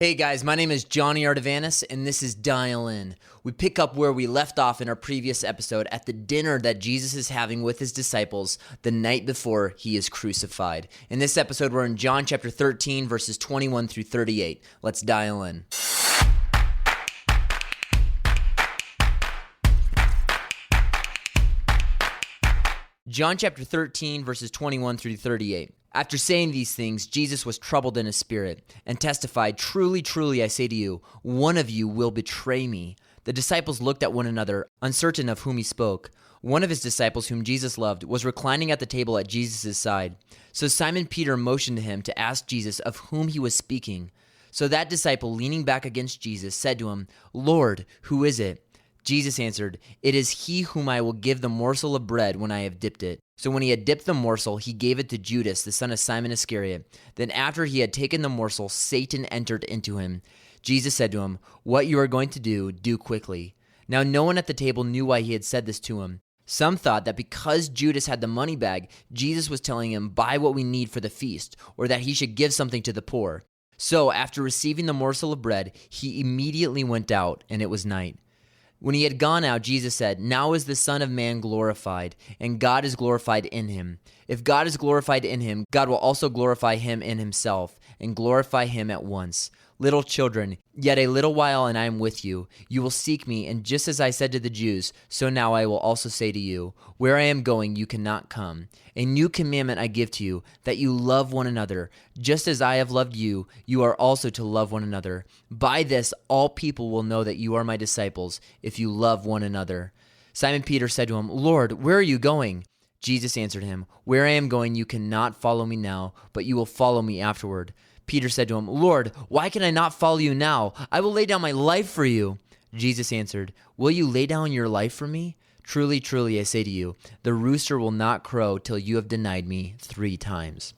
Hey guys, my name is Jonny Ardavanis, and this is Dial In. We pick up where we left off in our previous episode at the dinner that Jesus is having with his disciples the night before he is crucified. In this episode, we're in John chapter 13, verses 21 through 38. Let's dial in. John chapter 13, verses 21 through 38. After saying these things, Jesus was troubled in his spirit and testified, "Truly, truly, I say to you, one of you will betray me." The disciples looked at one another, uncertain of whom he spoke. One of his disciples, whom Jesus loved, was reclining at the table at Jesus' side. So Simon Peter motioned to him to ask Jesus of whom he was speaking. So that disciple, leaning back against Jesus, said to him, "Lord, who is it?" Jesus answered, "It is he whom I will give the morsel of bread when I have dipped it." So when he had dipped the morsel, he gave it to Judas, the son of Simon Iscariot. Then after he had taken the morsel, Satan entered into him. Jesus said to him, "What you are going to do, do quickly." Now no one at the table knew why he had said this to him. Some thought that because Judas had the money bag, Jesus was telling him, "Buy what we need for the feast," or that he should give something to the poor. So after receiving the morsel of bread, he immediately went out, and it was night. When he had gone out, Jesus said, "Now is the Son of Man glorified, and God is glorified in him. If God is glorified in him, God will also glorify him in himself, and glorify him at once. Little children, yet a little while and I am with you. You will seek me, and just as I said to the Jews, so now I will also say to you, where I am going you cannot come. A new commandment I give to you, that you love one another. Just as I have loved you, you are also to love one another. By this all people will know that you are my disciples, if you love one another." Simon Peter said to him, "Lord, where are you going?" Jesus answered him, "Where I am going you cannot follow me now, but you will follow me afterward." Peter said to him, "Lord, why can I not follow you now? I will lay down my life for you." Jesus answered, "Will you lay down your life for me? Truly, truly, I say to you, the rooster will not crow till you have denied me 3 times.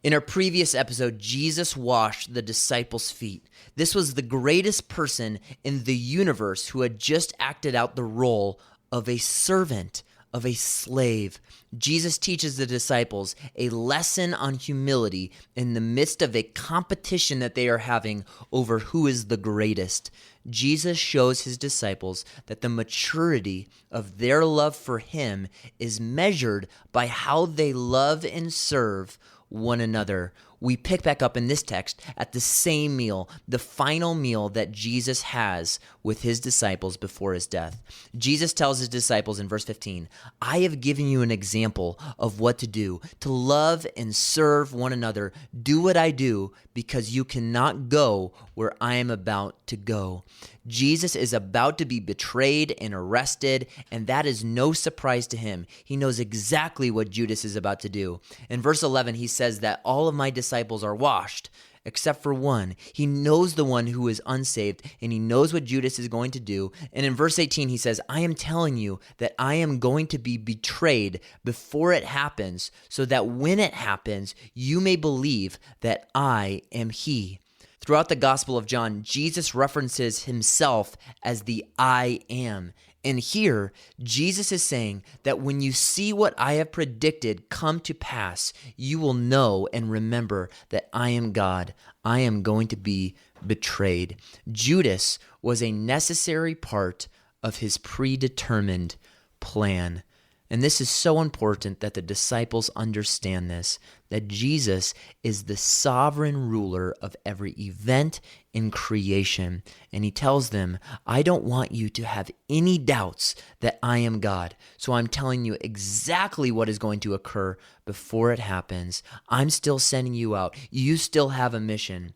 In our previous episode, Jesus washed the disciples' feet. This was the greatest person in the universe who had just acted out the role of a servant, of a slave. Jesus teaches the disciples a lesson on humility in the midst of a competition that they are having over who is the greatest. Jesus shows his disciples that the maturity of their love for him is measured by how they love and serve one another. We pick back up in this text at the same meal, the final meal that Jesus has with his disciples before his death. Jesus tells his disciples in verse 15, "I have given you an example of what to do, to love and serve one another. Do what I do, because you cannot go where I am about to go." Jesus is about to be betrayed and arrested, and that is no surprise to him. He knows exactly what Judas is about to do. In verse 11, he says that all of my disciples are washed, except for one. He knows the one who is unsaved, and he knows what Judas is going to do. And in verse 18, he says, "I am telling you that I am going to be betrayed before it happens, so that when it happens, you may believe that I am he." Throughout the Gospel of John, Jesus references himself as the I am. And here, Jesus is saying that when you see what I have predicted come to pass, you will know and remember that I am God. I am going to be betrayed. Judas was a necessary part of his predetermined plan. And this is so important that the disciples understand this, that Jesus is the sovereign ruler of every event in creation. And he tells them, "I don't want you to have any doubts that I am God. So I'm telling you exactly what is going to occur before it happens. I'm still sending you out. You still have a mission."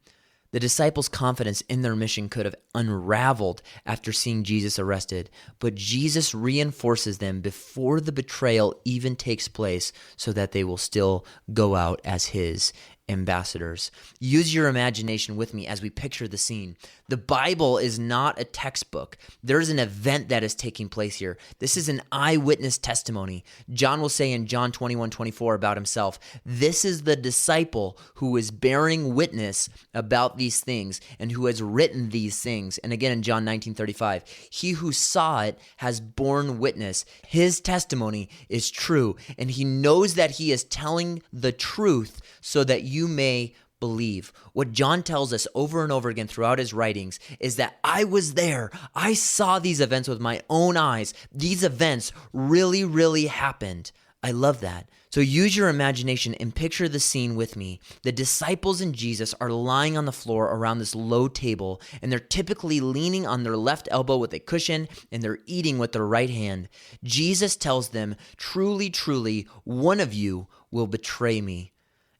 The disciples' confidence in their mission could have unraveled after seeing Jesus arrested, but Jesus reinforces them before the betrayal even takes place so that they will still go out as his ambassadors. Use your imagination with me as we picture the scene. The Bible is not a textbook. There's an event that is taking place here. This is an eyewitness testimony. John will say in John 21:24 about himself, "This is the disciple who is bearing witness about these things and who has written these things." And again in John 19:35, "He who saw it has borne witness. His testimony is true, and he knows that he is telling the truth so that you may believe. What John tells us over and over again throughout his writings is that I was there. I saw these events with my own eyes. These events really, really happened. I love that. So use your imagination and picture the scene with me. The disciples and Jesus are lying on the floor around this low table, and they're typically leaning on their left elbow with a cushion, and they're eating with their right hand. Jesus tells them, truly, truly, one of you will betray me.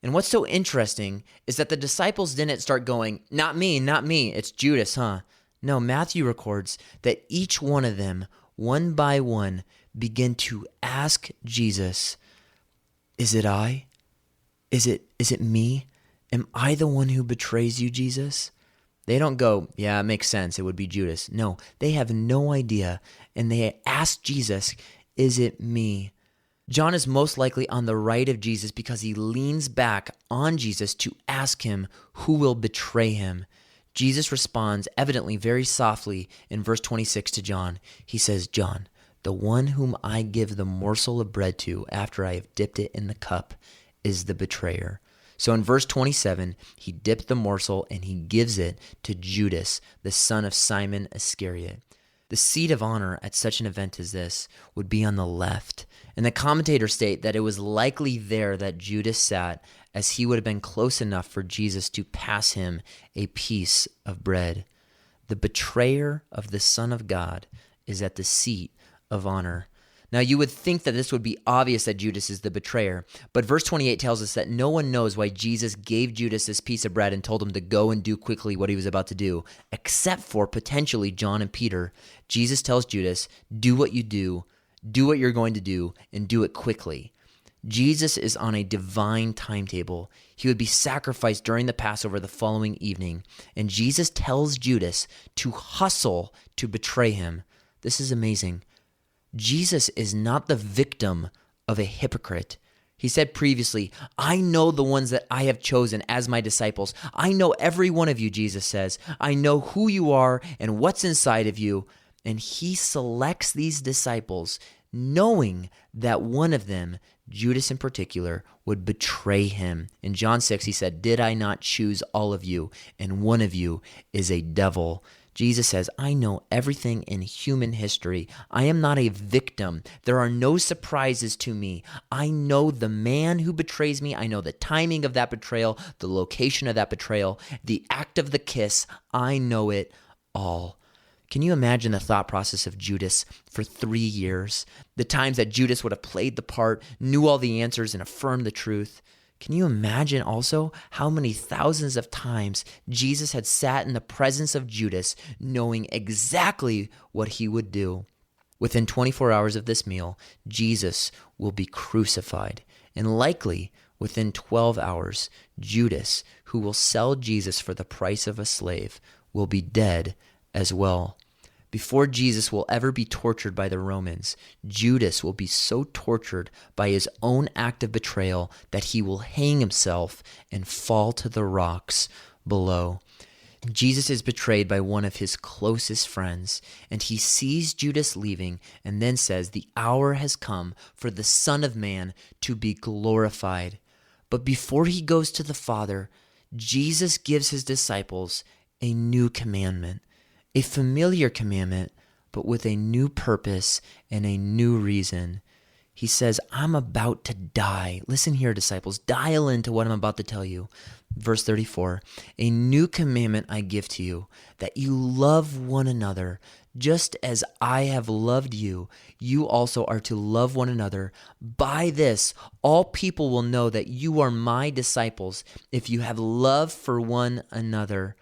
And what's so interesting is that the disciples didn't start going, not me, it's Judas, huh? No, Matthew records that each one of them, one by one, begin to ask Jesus, is it I? Is it me? Am I the one who betrays you, Jesus? They don't go, yeah, it makes sense. It would be Judas. No, they have no idea. And they ask Jesus, is it me? John is most likely on the right of Jesus because he leans back on Jesus to ask him who will betray him. Jesus responds evidently very softly in verse 26 to John. He says, John, the one whom I give the morsel of bread to after I have dipped it in the cup is the betrayer. So in verse 27, he dipped the morsel and he gives it to Judas, the son of Simon Iscariot. The seat of honor at such an event as this would be on the left. And the commentators state that it was likely there that Judas sat, as he would have been close enough for Jesus to pass him a piece of bread. The betrayer of the Son of God is at the seat of honor. Now, you would think that this would be obvious that Judas is the betrayer, but verse 28 tells us that no one knows why Jesus gave Judas this piece of bread and told him to go and do quickly what he was about to do, except for potentially John and Peter. Jesus tells Judas, do what you're going to do, and do it quickly. Jesus is on a divine timetable. He would be sacrificed during the Passover the following evening, and Jesus tells Judas to hustle to betray him. This is amazing. Jesus is not the victim of a hypocrite. He said previously, I know the ones that I have chosen as my disciples. I know every one of you, Jesus says. I know who you are and what's inside of you. And he selects these disciples knowing that one of them, Judas in particular, would betray him. In John 6, he said, did I not choose all of you? And one of you is a devil. Jesus says, I know everything in human history. I am not a victim. There are no surprises to me. I know the man who betrays me. I know the timing of that betrayal, the location of that betrayal, the act of the kiss. I know it all. Can you imagine the thought process of Judas for 3 years? The times that Judas would have played the part, knew all the answers, and affirmed the truth. Can you imagine also how many thousands of times Jesus had sat in the presence of Judas knowing exactly what he would do? Within 24 hours of this meal, Jesus will be crucified. And likely within 12 hours, Judas, who will sell Jesus for the price of a slave, will be dead as well. Before Jesus will ever be tortured by the Romans, Judas will be so tortured by his own act of betrayal that he will hang himself and fall to the rocks below. Jesus is betrayed by one of his closest friends, and he sees Judas leaving and then says, the hour has come for the Son of Man to be glorified. But before he goes to the Father, Jesus gives his disciples a new commandment. A familiar commandment, but with a new purpose and a new reason. He says, I'm about to die. Listen here, disciples. Dial into what I'm about to tell you. Verse 34, a new commandment I give to you, that you love one another. Just as I have loved you, you also are to love one another. By this, all people will know that you are my disciples, if you have love for one another.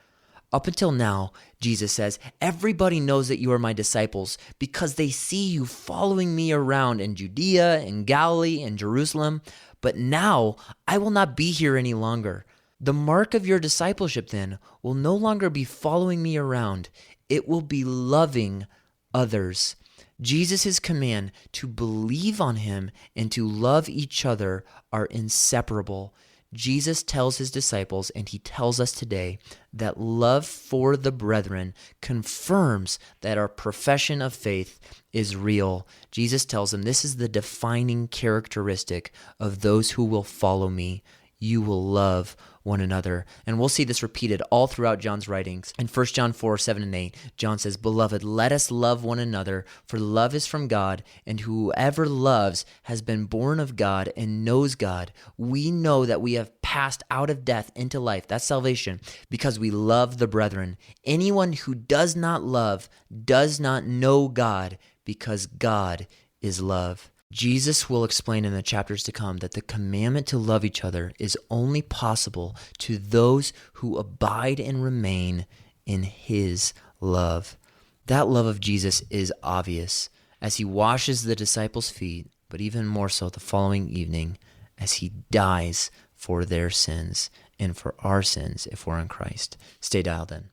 Up until now, Jesus says, everybody knows that you are my disciples because they see you following me around in Judea and Galilee and Jerusalem. But now I will not be here any longer. The mark of your discipleship then will no longer be following me around. It will be loving others. Jesus' command to believe on him and to love each other are inseparable. Jesus tells his disciples, and he tells us today, that love for the brethren confirms that our profession of faith is real. Jesus tells them, this is the defining characteristic of those who will follow me. you will love one another. And we'll see this repeated all throughout John's writings. In 1 John 4, 7 and 8, John says, "Beloved, let us love one another, for love is from God, and whoever loves has been born of God and knows God. We know that we have passed out of death into life," that's salvation, "because we love the brethren. Anyone who does not love does not know God, because God is love." Jesus will explain in the chapters to come that the commandment to love each other is only possible to those who abide and remain in his love. That love of Jesus is obvious as he washes the disciples' feet, but even more so the following evening as he dies for their sins and for our sins if we're in Christ. Stay dialed in.